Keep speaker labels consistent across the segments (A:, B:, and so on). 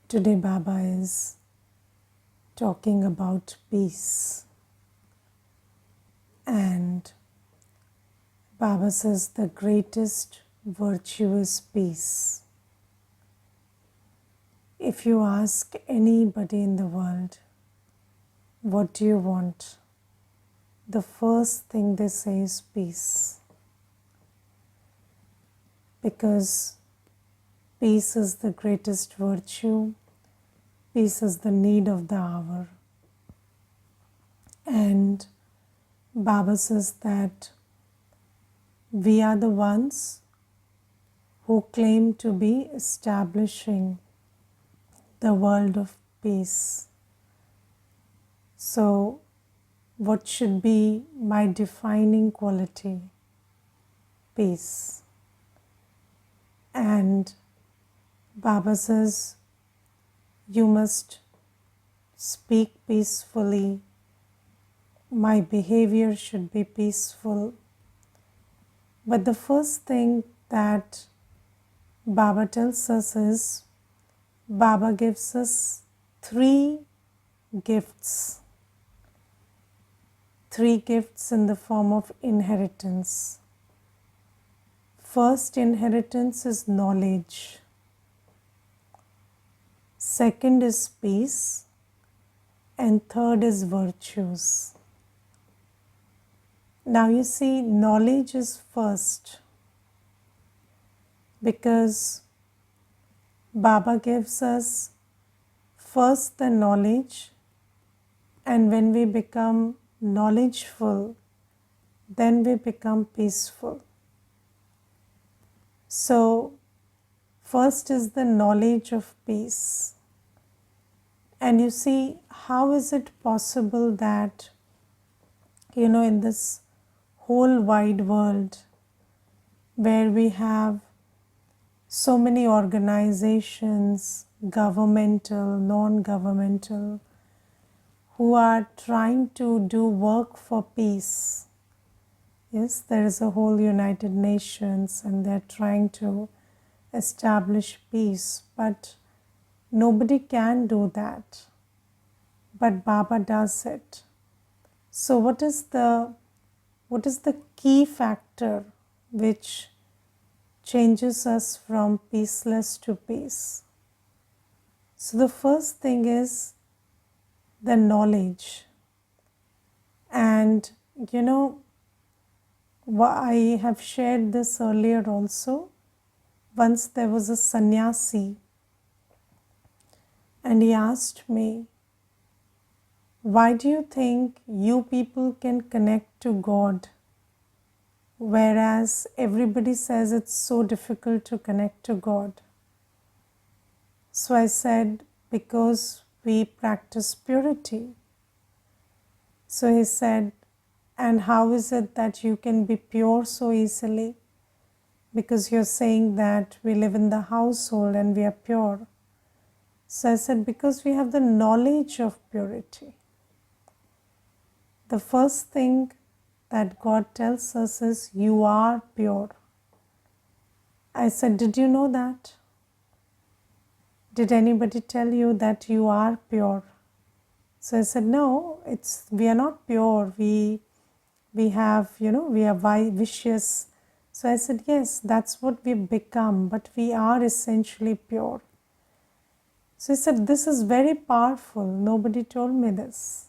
A: Today Baba is talking about peace, and Baba says the greatest virtue is peace. If you ask anybody in the world, what do you want? The first thing they say is peace. Because peace is the greatest virtue, peace is the need of the hour. And Baba says that we are the ones who claim to be establishing the world of peace. So, what should be my defining quality? Peace. And Baba says, you must speak peacefully. My behavior should be peaceful. But the first thing that Baba tells us is, Baba gives us three gifts. Three gifts in the form of inheritance. First inheritance is knowledge. Second is peace. And third is virtues. Now you see, knowledge is first, because Baba gives us first the knowledge, and when we become knowledgeful, then we become peaceful. So, first is the knowledge of peace. And you see, how is it possible that, in this whole wide world where we have so many organizations, governmental, non-governmental, who are trying to do work for peace. Yes, there is a whole United Nations and they're trying to establish peace, but nobody can do that. But Baba does it. So what is the key factor which changes us from peaceless to peace? So the first thing is the knowledge. And I have shared this earlier also. Once there was a sannyasi and he asked me, why do you think you people can connect to God, whereas everybody says it's so difficult to connect to God? So I said, because we practice purity. So he said, and how is it that you can be pure so easily? Because you're saying that we live in the household and we are pure. So I said, because we have the knowledge of purity. The first thing that God tells us is, you are pure. I said, did you know that? Did anybody tell you that you are pure? So I said, no, we are not pure. We have, we are vicious. So I said, yes, that's what we become, but we are essentially pure. So he said, this is very powerful. Nobody told me this.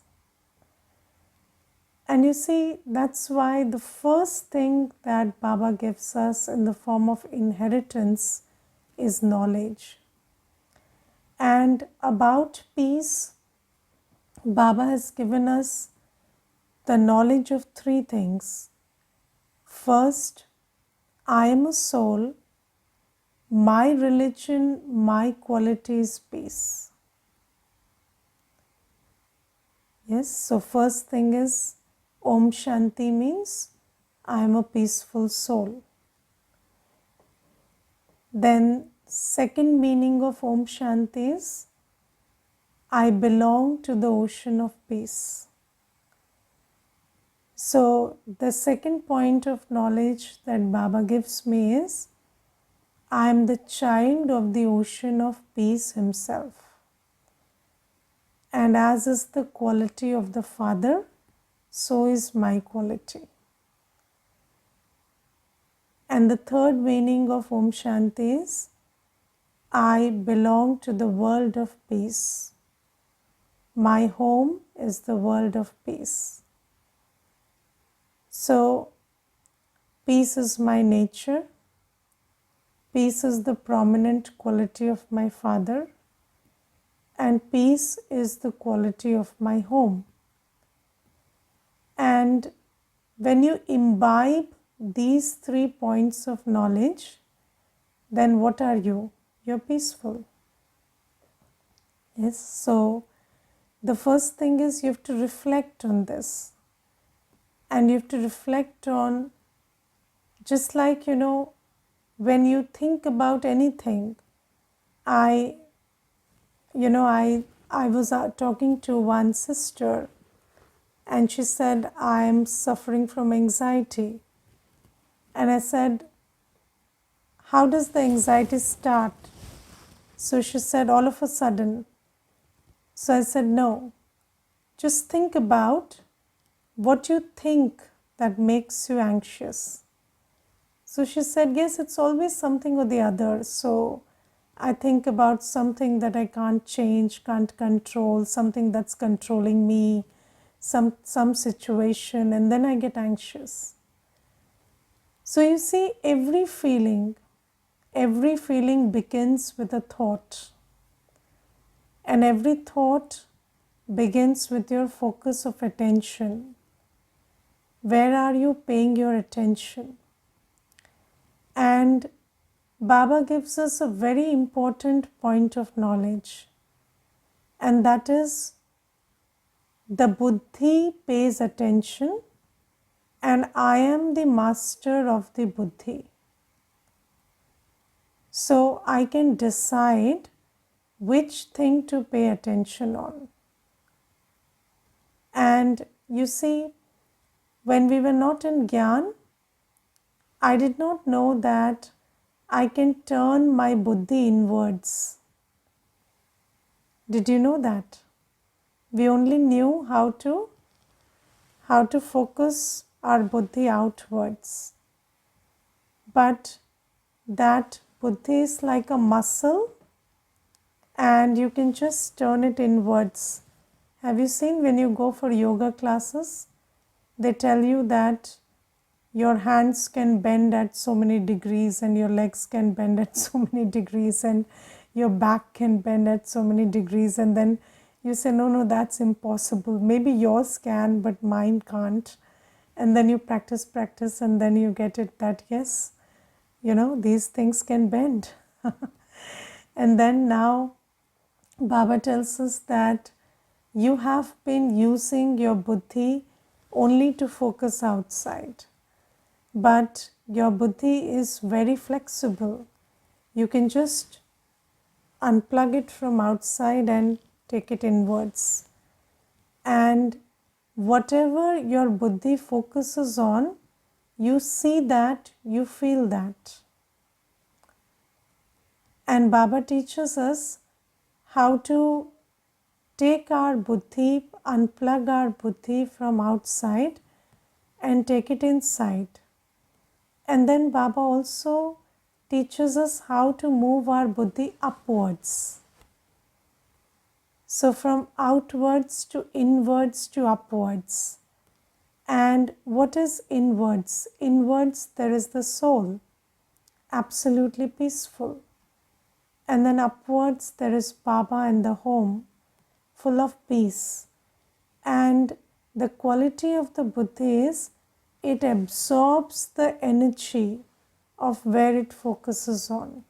A: And you see, that's why the first thing that Baba gives us in the form of inheritance is knowledge. And about peace, Baba has given us the knowledge of three things. First, I am a soul. My religion, my quality is peace. Yes, so first thing is, Om Shanti means I am a peaceful soul. Then second meaning of Om Shanti is, I belong to the ocean of peace. So the second point of knowledge that Baba gives me is, I am the child of the ocean of peace himself. And as is the quality of the Father, so is my quality. And the third meaning of Om Shanti is, I belong to the world of peace. My home is the world of peace. So, peace is my nature. Peace is the prominent quality of my Father. And peace is the quality of my home. And when you imbibe these 3 points of knowledge, then what are you? You're peaceful. Yes, so the first thing is you have to reflect on this. And you have to reflect on, just like, when you think about anything, I was talking to one sister, and she said, I am suffering from anxiety. And I said, how does the anxiety start? So she said, all of a sudden. So I said, no, just think about what you think that makes you anxious. So she said, yes, it's always something or the other. So I think about something that I can't change, can't control, something that's controlling me, some situation, and then I get anxious. So you see, every feeling begins with a thought. And every thought begins with your focus of attention. Where are you paying your attention? And Baba gives us a very important point of knowledge, and that is the buddhi pays attention, and I am the master of the buddhi. So I can decide which thing to pay attention on. And you see, when we were not in Gyan, I did not know that I can turn my buddhi inwards. Did you know that? We only knew how to focus our buddhi outwards. But that buddhi is like a muscle, and you can just turn it inwards. Have you seen when you go for yoga classes, they tell you that your hands can bend at so many degrees, and your legs can bend at so many degrees, and your back can bend at so many degrees, and then you say, no, that's impossible. Maybe yours can, but mine can't. And then you practice, and then you get it that yes, these things can bend. And then now Baba tells us that you have been using your buddhi only to focus outside. But your buddhi is very flexible. You can just unplug it from outside and take it inwards. And whatever your buddhi focuses on, you see that, you feel that. And Baba teaches us how to take our buddhi, unplug our buddhi from outside and take it inside. And then Baba also teaches us how to move our buddhi upwards. So from outwards to inwards to upwards. And what is inwards? Inwards, there is the soul, absolutely peaceful. And then upwards, there is Baba and the home, full of peace. And the quality of the buddhi is, it absorbs the energy of where it focuses on.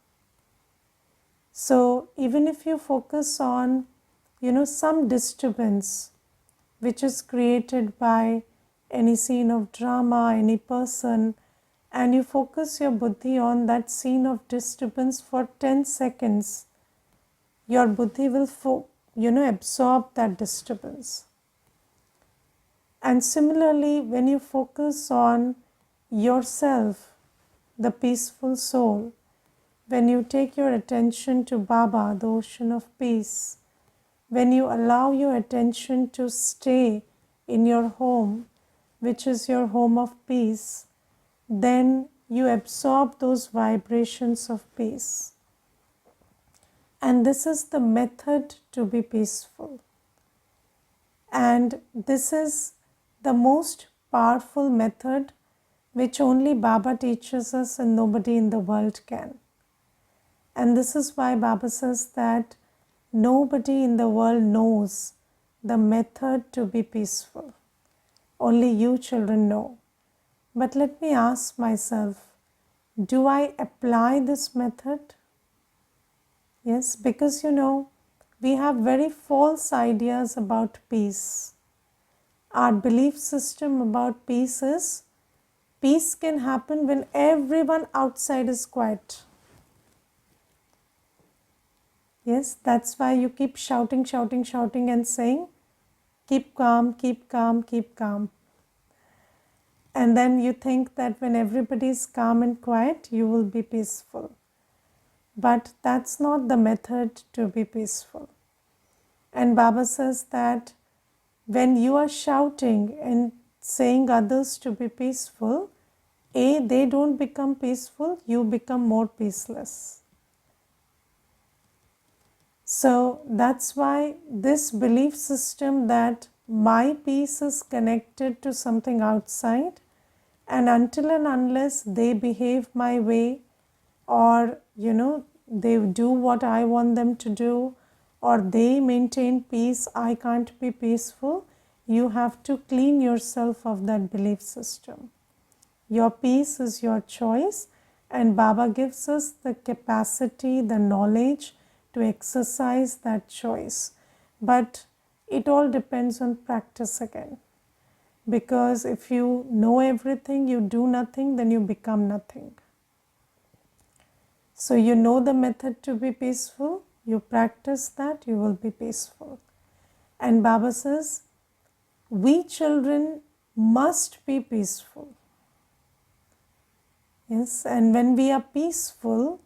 A: So even if you focus on, some disturbance which is created by any scene of drama, any person, and you focus your buddhi on that scene of disturbance for 10 seconds, your buddhi will absorb that disturbance. And similarly, when you focus on yourself, the peaceful soul, when you take your attention to Baba, the ocean of peace, when you allow your attention to stay in your home, which is your home of peace, then you absorb those vibrations of peace. And this is the method to be peaceful. And this is the most powerful method which only Baba teaches us and nobody in the world can. And this is why Baba says that nobody in the world knows the method to be peaceful. Only you children know. But let me ask myself, do I apply this method? Yes, because we have very false ideas about peace. Our belief system about peace is, peace can happen when everyone outside is quiet. Yes, that's why you keep shouting and saying, keep calm, keep calm, keep calm. And then you think that when everybody is calm and quiet, you will be peaceful. But that's not the method to be peaceful. And Baba says that when you are shouting and saying others to be peaceful, they don't become peaceful, you become more peaceless. So that's why this belief system that my peace is connected to something outside, and until and unless they behave my way, or they do what I want them to do, or they maintain peace, I can't be peaceful. You have to clean yourself of that belief system. Your peace is your choice, and Baba gives us the capacity, the knowledge to exercise that choice. But it all depends on practice again. Because if you know everything, you do nothing, then you become nothing. So you know the method to be peaceful, you practice that, you will be peaceful. And Baba says, we children must be peaceful. Yes, and when we are peaceful,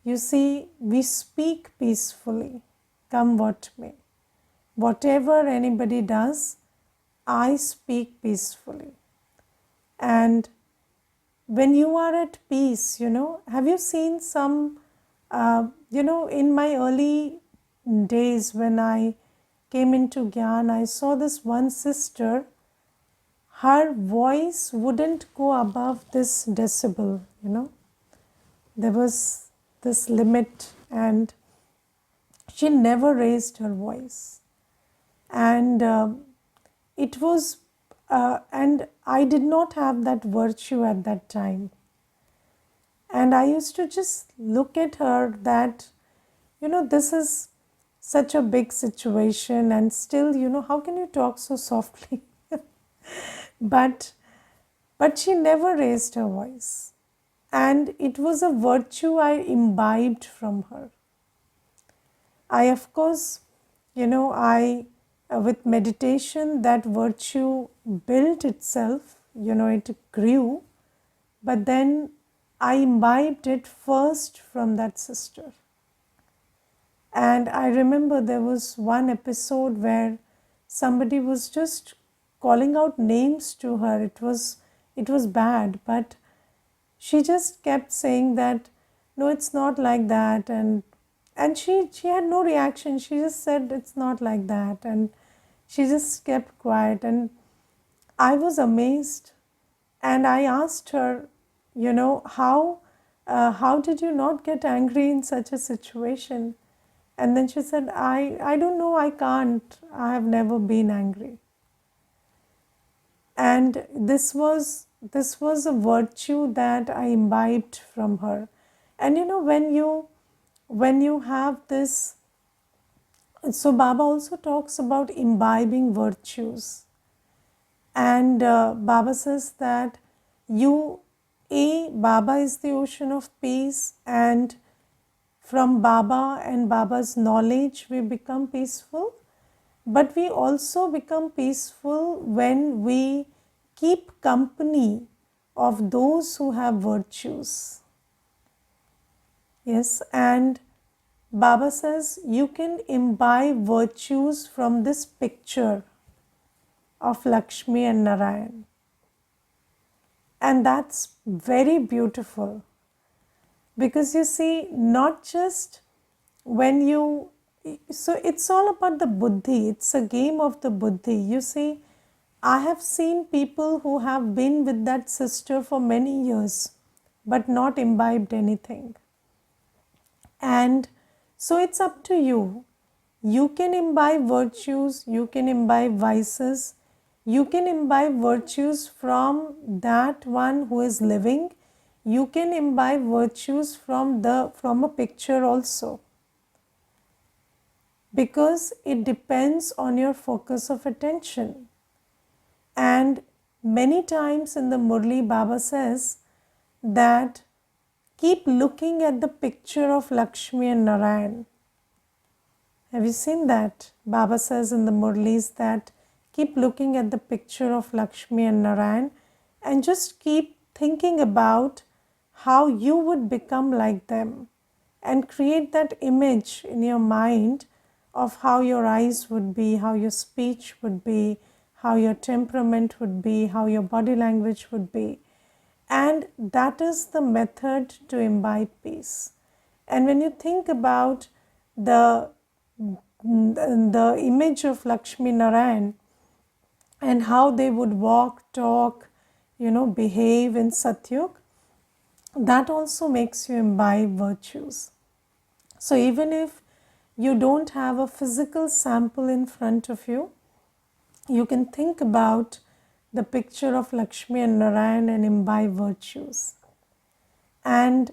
A: you see, we speak peacefully, come what may. Whatever anybody does, I speak peacefully. And when you are at peace, have you seen some, in my early days when I came into Gyan, I saw this one sister, her voice wouldn't go above this decibel, There was this limit, and she never raised her voice. And it was, and I did not have that virtue at that time. And I used to just look at her that, this is such a big situation, and still, how can you talk so softly? But she never raised her voice. And it was a virtue I imbibed from her. I, of course, with meditation, that virtue built itself, it grew, but then I imbibed it first from that sister. And I remember there was one episode where somebody was just calling out names to her. It was bad, but she just kept saying that, no, it's not like that. And she had no reaction. She just said, it's not like that. And she just kept quiet. And I was amazed. And I asked her, how did you not get angry in such a situation? And then she said, I don't know, I can't. I have never been angry. And this was a virtue that I imbibed from her. And when you have this, so Baba also talks about imbibing virtues. And Baba says that Baba is the ocean of peace, and from Baba and Baba's knowledge we become peaceful. But we also become peaceful when we keep company of those who have virtues. Yes, and Baba says you can imbibe virtues from this picture of Lakshmi and Narayan. And that's very beautiful, because you see, not just when you, so it's all about the buddhi, it's a game of the buddhi. You see, I have seen people who have been with that sister for many years but not imbibed anything. And so it's up to you. You can imbibe virtues, you can imbibe vices, you can imbibe virtues from that one who is living, you can imbibe virtues from a picture also, because it depends on your focus of attention. And many times in the Murli, Baba says that keep looking at the picture of Lakshmi and Narayan. Have you seen that? Baba says in the Murlis that keep looking at the picture of Lakshmi and Narayan and just keep thinking about how you would become like them, and create that image in your mind of how your eyes would be, how your speech would be, how your temperament would be, how your body language would be. And that is the method to imbibe peace. And when you think about the image of Lakshmi Narayan and how they would walk, talk, behave in Satyug, that also makes you imbibe virtues. So even if you don't have a physical sample in front of you, you can think about the picture of Lakshmi and Narayan and imbibe virtues. And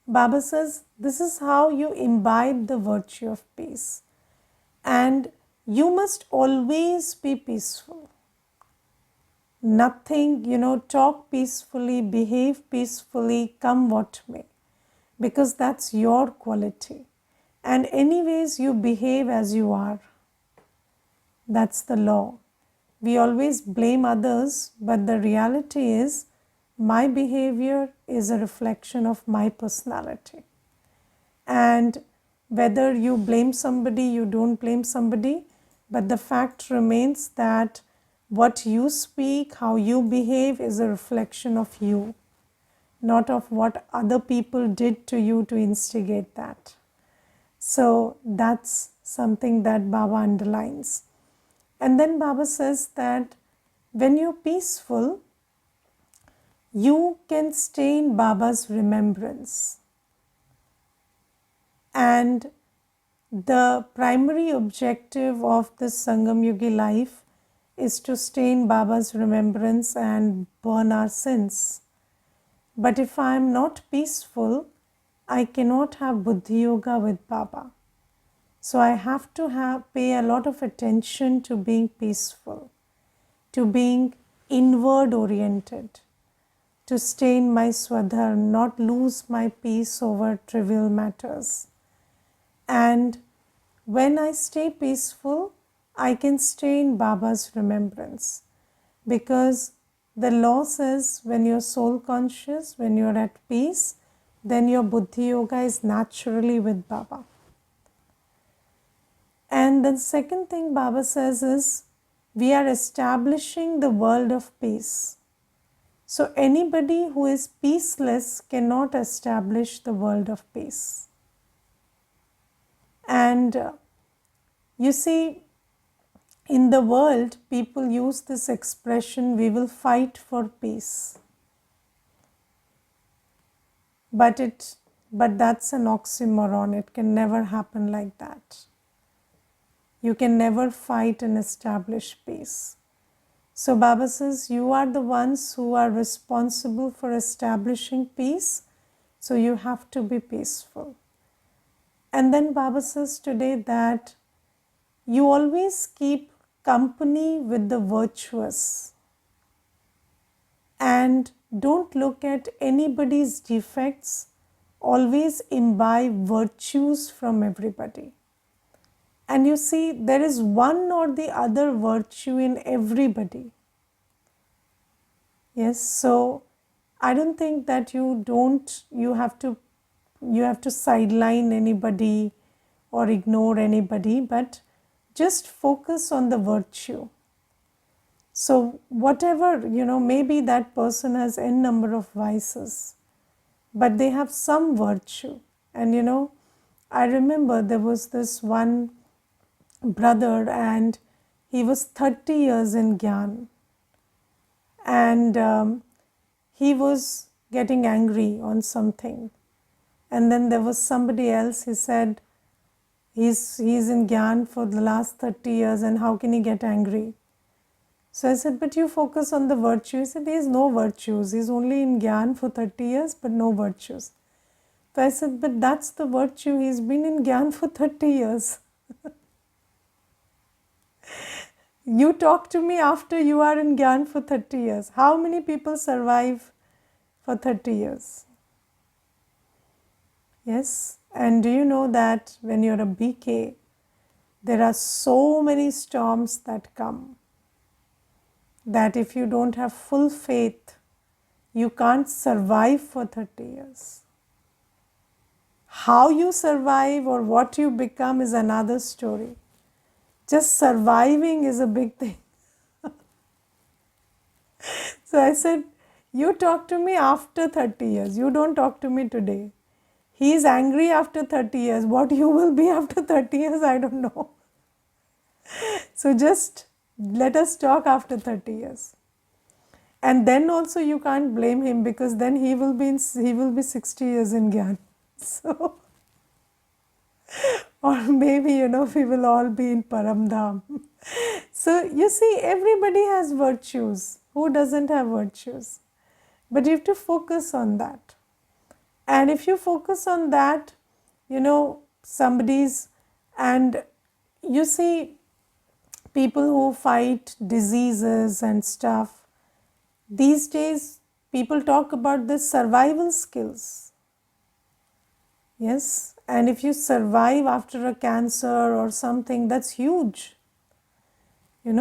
A: Baba says this is how you imbibe the virtue of peace. And you must always be peaceful. Nothing, talk peacefully, behave peacefully, come what may, because that's your quality. And anyways, you behave as you are. That's the law. We always blame others, but the reality is my behavior is a reflection of my personality. And whether you blame somebody, you don't blame somebody, but the fact remains that what you speak, how you behave is a reflection of you, not of what other people did to you to instigate that. So that's something that Baba underlines. And then Baba says that when you're peaceful, you can stay in Baba's remembrance. And the primary objective of this Sangam Yugi life is to stay in Baba's remembrance and burn our sins. But if I am not peaceful, I cannot have Buddhi Yoga with Baba. So I have to pay a lot of attention to being peaceful, to being inward oriented, to stay in my Swadharma, not lose my peace over trivial matters. And when I stay peaceful, I can stay in Baba's remembrance, because the law says when you're soul conscious, when you're at peace, then your Buddhi Yoga is naturally with Baba. And the second thing Baba says is we are establishing the world of peace. So anybody who is peaceless cannot establish the world of peace. And you see, in the world, people use this expression, we will fight for peace. But that's an oxymoron. It can never happen like that. You can never fight and establish peace. So Baba says, you are the ones who are responsible for establishing peace, so you have to be peaceful. And then Baba says today that you always keep company with the virtuous and don't look at anybody's defects, always imbibe virtues from everybody. And you see, there is one or the other virtue in everybody. Yes, so I don't think that you have to sideline anybody or ignore anybody, but just focus on the virtue. So whatever, maybe that person has n number of vices, but they have some virtue. And I remember there was this one brother, and he was 30 years in Gyan, and he was getting angry on something. And then there was somebody else, he said, he's in Gyan for the last 30 years, and how can he get angry? So I said, but you focus on the virtue. He said, he has no virtues. He's only in Gyan for 30 years, but no virtues. So I said, but that's the virtue. He's been in Gyan for 30 years. You talk to me after you are in Gyan for 30 years. How many people survive for 30 years? Yes. And do you know that when you're a BK, there are so many storms that come, that if you don't have full faith, you can't survive for 30 years. How you survive or what you become is another story. Just surviving is a big thing. So I said, you talk to me after 30 years. You don't talk to me today. He is angry after 30 years. What you will be after 30 years, I don't know. So just let us talk after 30 years. And then also you can't blame him, because then he will be 60 years in Gyan. So, or maybe, we will all be in Paramdham. So you see, everybody has virtues. Who doesn't have virtues? But you have to focus on that. And if you focus on that, somebody's, and you see people who fight diseases and stuff, these days people talk about the survival skills. Yes, and if you survive after a cancer or something, that's huge. You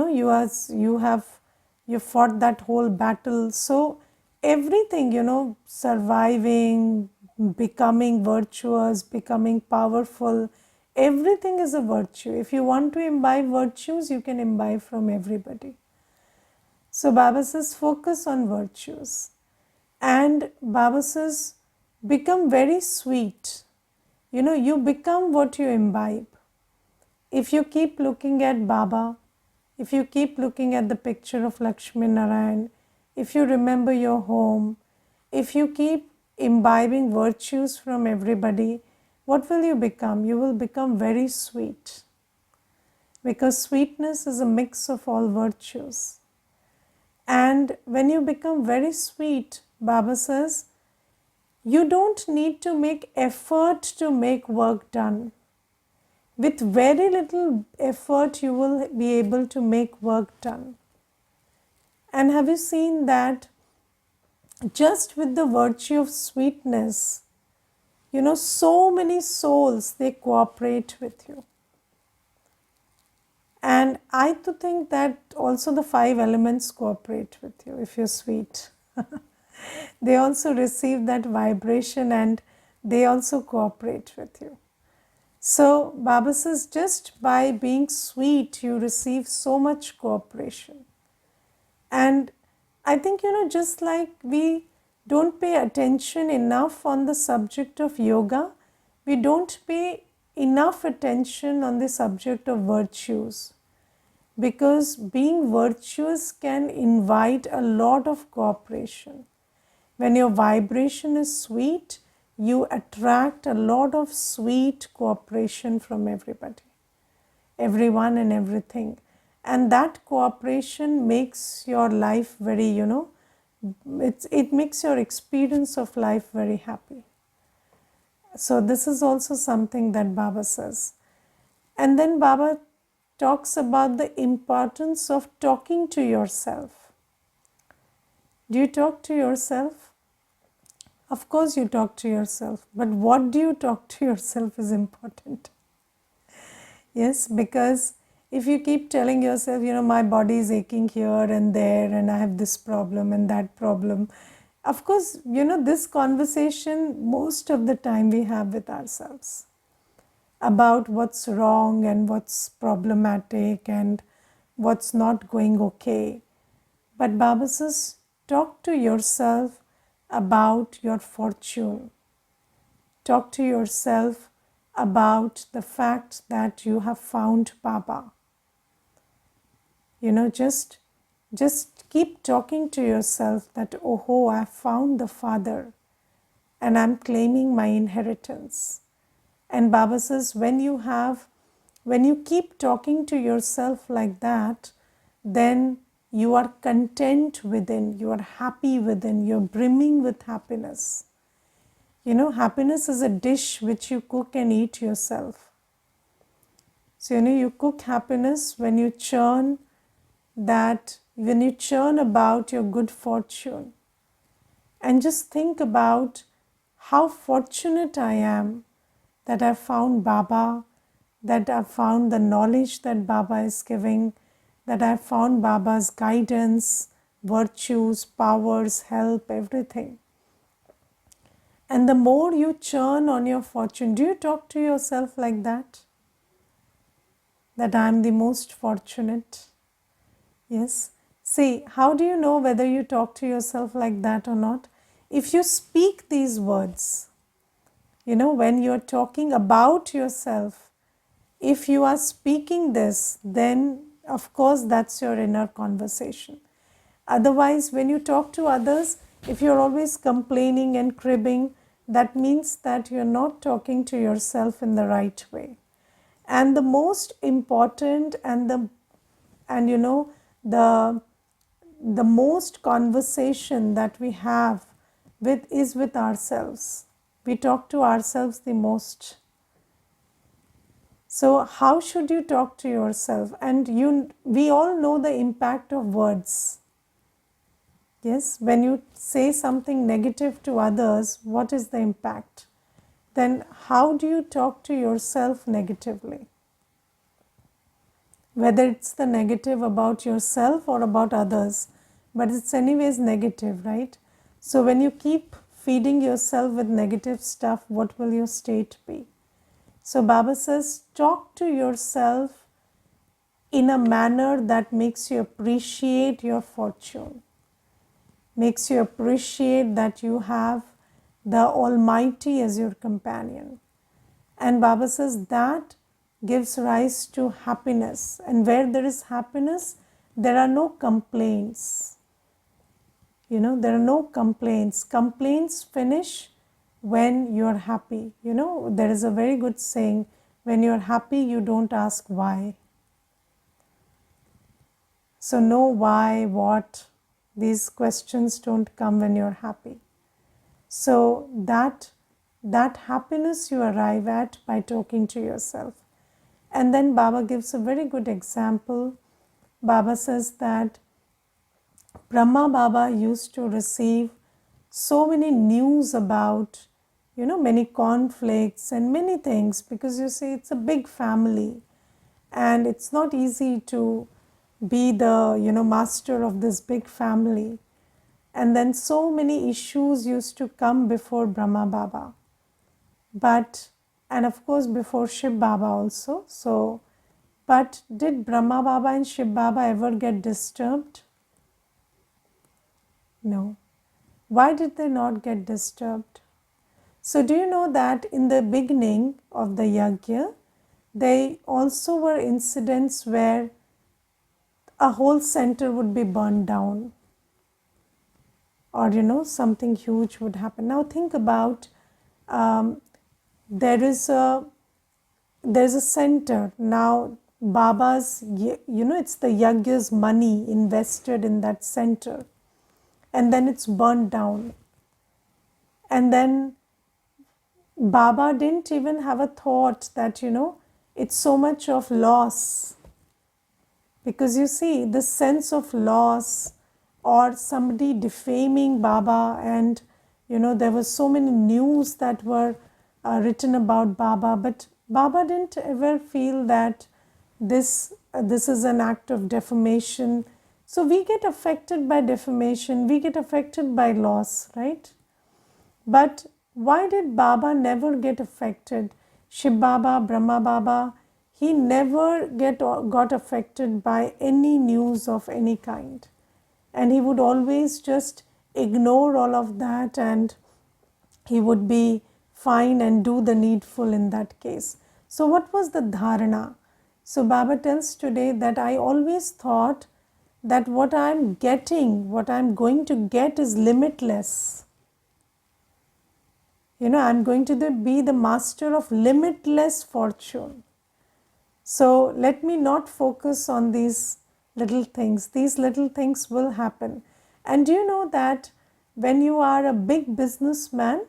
A: fought that whole battle. So everything, surviving, becoming virtuous, becoming powerful, everything is a virtue. If you want to imbibe virtues, you can imbibe from everybody. So Baba says, focus on virtues. And Baba says, become very sweet. You become what you imbibe. If you keep looking at Baba, if you keep looking at the picture of Lakshmi Narayan, if you remember your home, if you keep imbibing virtues from everybody, what will you become? You will become very sweet. Because sweetness is a mix of all virtues. And when you become very sweet, Baba says, you don't need to make effort to make work done. With very little effort, you will be able to make work done. And have you seen that just with the virtue of sweetness, so many souls, they cooperate with you. And I to think that also the 5 elements cooperate with you if you're sweet. They also receive that vibration and they also cooperate with you. So Baba says, just by being sweet, you receive so much cooperation. And I think, just like we don't pay attention enough on the subject of yoga, we don't pay enough attention on the subject of virtues. Because being virtuous can invite a lot of cooperation. When your vibration is sweet, you attract a lot of sweet cooperation from everybody, everyone and everything. And that cooperation makes your life very, it makes your experience of life very happy. So this is also something that Baba says. And then Baba talks about the importance of talking to yourself. Do you talk to yourself? Of course you talk to yourself, but what do you talk to yourself is important. Yes, because if you keep telling yourself, my body is aching here and there and I have this problem and that problem, of course, this conversation most of the time we have with ourselves. about what's wrong and what's problematic and what's not going okay. But Baba says, talk to yourself about your fortune. Talk to yourself about the fact that you have found Baba. Just keep talking to yourself that, oh, I found the Father and I'm claiming my inheritance. And Baba says, when you keep talking to yourself like that, then you are content within, you are happy within, you're brimming with happiness. Happiness is a dish which you cook and eat yourself. So, you cook happiness when you churn about your good fortune. And just think about how fortunate I am that I found Baba, that I found the knowledge that Baba is giving, that I found Baba's guidance, virtues, powers, help, everything. And the more you churn on your fortune, do you talk to yourself like that? That I am the most fortunate? Yes. See, how do you know whether you talk to yourself like that or not? If you speak these words, when you're talking about yourself, if you are speaking this, then of course that's your inner conversation. Otherwise, when you talk to others, if you're always complaining and cribbing, that means that you're not talking to yourself in the right way. And the most important the most conversation that we have is with ourselves. We talk to ourselves the most. So how should you talk to yourself? And we all know the impact of words. Yes, when you say something negative to others, what is the impact? Then how do you talk to yourself negatively? Whether it's the negative about yourself or about others, but it's anyways negative, right? So when you keep feeding yourself with negative stuff, what will your state be? So Baba says, talk to yourself in a manner that makes you appreciate your fortune, makes you appreciate that you have the Almighty as your companion. And Baba says that gives rise to happiness. And where there is happiness, there are no complaints. There are no complaints. Complaints finish when you are happy. There is a very good saying, when you are happy, you don't ask why. So no why, what, these questions don't come when you're happy. So that happiness you arrive at by talking to yourself. And then Baba gives a very good example. Baba says that Brahma Baba used to receive so many news about, many conflicts and many things, because you see it's a big family and it's not easy to be the, master of this big family. And then so many issues used to come before Brahma Baba. And of course before Shiv Baba also. But did Brahma Baba and Shiv Baba ever get disturbed? No. Why did they not get disturbed? So do you know that in the beginning of the yajna, there also were incidents where a whole center would be burned down, or something huge would happen. Now think about, there's a center. Now Baba's, it's the yajna's money invested in that center, and then it's burned down. And then Baba didn't even have a thought that, it's so much of loss. Because you see, the sense of loss, or somebody defaming Baba, and there were so many news that were written about Baba, but Baba didn't ever feel that this is an act of defamation. So we get affected by defamation, we get affected by loss, right? But why did Baba never get affected? Shiv Baba, Brahma Baba, he never got affected by any news of any kind. And he would always just ignore all of that, and he would be fine and do the needful in that case. So what was the dharana? So Baba tells today that I always thought that what I'm getting, what I'm going to get is limitless. I'm going to be the master of limitless fortune. So let me not focus on these little things. These little things will happen. And do you know that when you are a big businessman,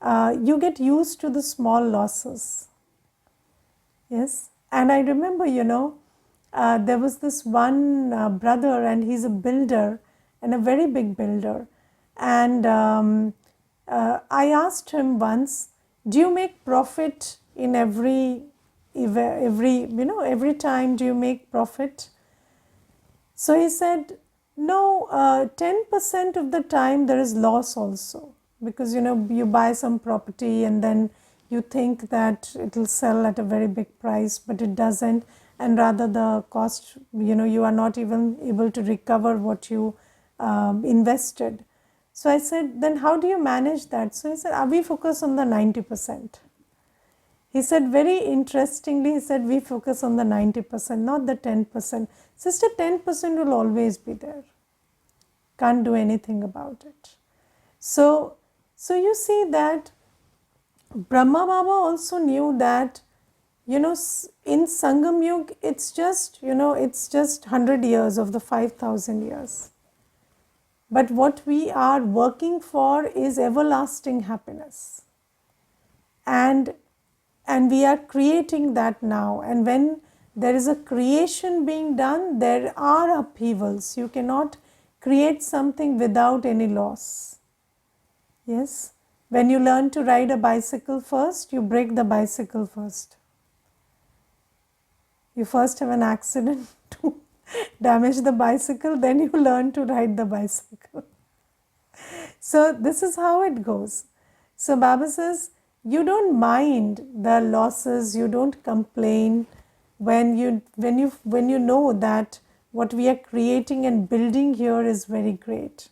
A: you get used to the small losses. Yes. And I remember, there was this one brother, and he's a builder and a very big builder. And I asked him once, do you make profit in every time do you make profit? So he said, no, 10% of the time there is loss also, because you buy some property and then you think that it will sell at a very big price, but it doesn't, and rather the cost, you are not even able to recover what you invested. So I said, then how do you manage that? So he said, we focus on the 90%. He said, very interestingly, he said, we focus on the 90%, not the 10%. Sister, 10% will always be there. Can't do anything about it. So you see that Brahma Baba also knew that, in Sangam Yug, it's just 100 years of the 5,000 years. But what we are working for is everlasting happiness. And we are creating that now. And when there is a creation being done, there are upheavals. You cannot create something without any loss. Yes. When you learn to ride a bicycle first, you break the bicycle first. You first have an accident to damage the bicycle, then you learn to ride the bicycle. So this is how it goes. So Baba says, you don't mind the losses, you don't complain when you know that what we are creating and building here is very great.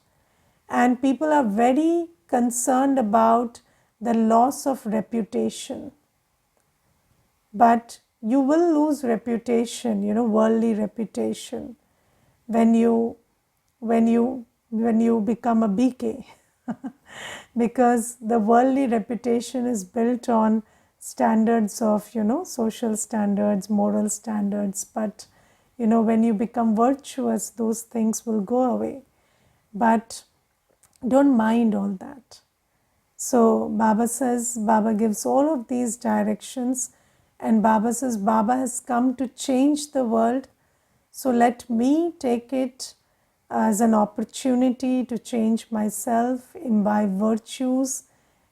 A: And people are very concerned about the loss of reputation. But you will lose reputation, worldly reputation, when you become a BK. Because the worldly reputation is built on standards of, social standards, moral standards. But, when you become virtuous, those things will go away. But don't mind all that. So Baba says, Baba gives all of these directions, and Baba says, Baba has come to change the world. So let me take it as an opportunity to change myself, imbibe virtues,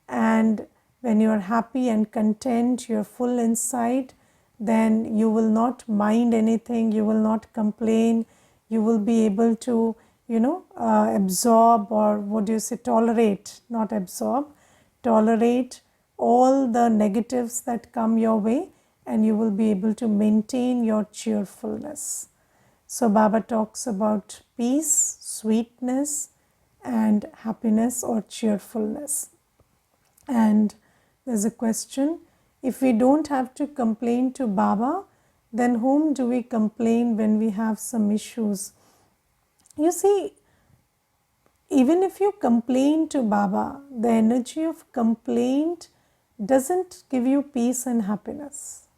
A: and when you are happy and content, you are full inside, then you will not mind anything, you will not complain, you will be able to, absorb, or what do you say, tolerate, not absorb, tolerate all the negatives that come your way, and you will be able to maintain your cheerfulness. So Baba talks about peace, sweetness, and happiness or cheerfulness. And there's a question, if we don't have to complain to Baba, then whom do we complain when we have some issues? You see, even if you complain to Baba, the energy of complaint doesn't give you peace and happiness.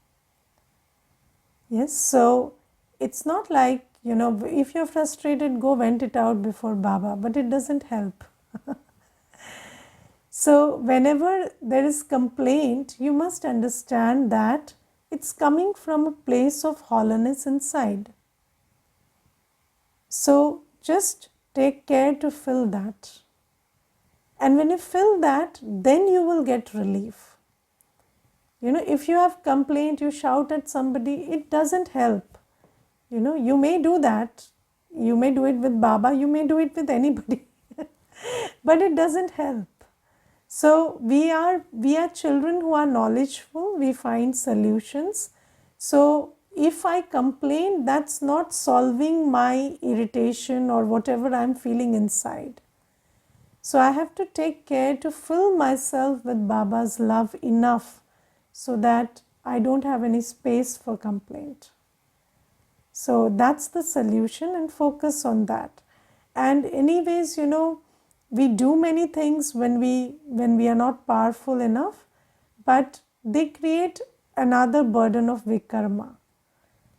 A: Yes, so it's not like, if you're frustrated, go vent it out before Baba, but it doesn't help. So whenever there is complaint, you must understand that it's coming from a place of hollowness inside. So just take care to fill that. And when you fill that, then you will get relief. If you have complaint, you shout at somebody, it doesn't help. You may do that. You may do it with Baba, you may do it with anybody. But it doesn't help. So we are children who are knowledgeful, we find solutions. So if I complain, that's not solving my irritation or whatever I'm feeling inside. So I have to take care to fill myself with Baba's love enough so that I don't have any space for complaint. So that's the solution, and focus on that. And anyways, we do many things when we are not powerful enough, but they create another burden of vikarma.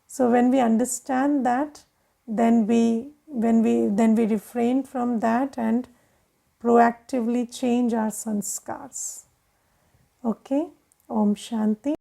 A: So when we understand that, then we refrain from that and proactively change our sanskars. Okay, Om Shanti.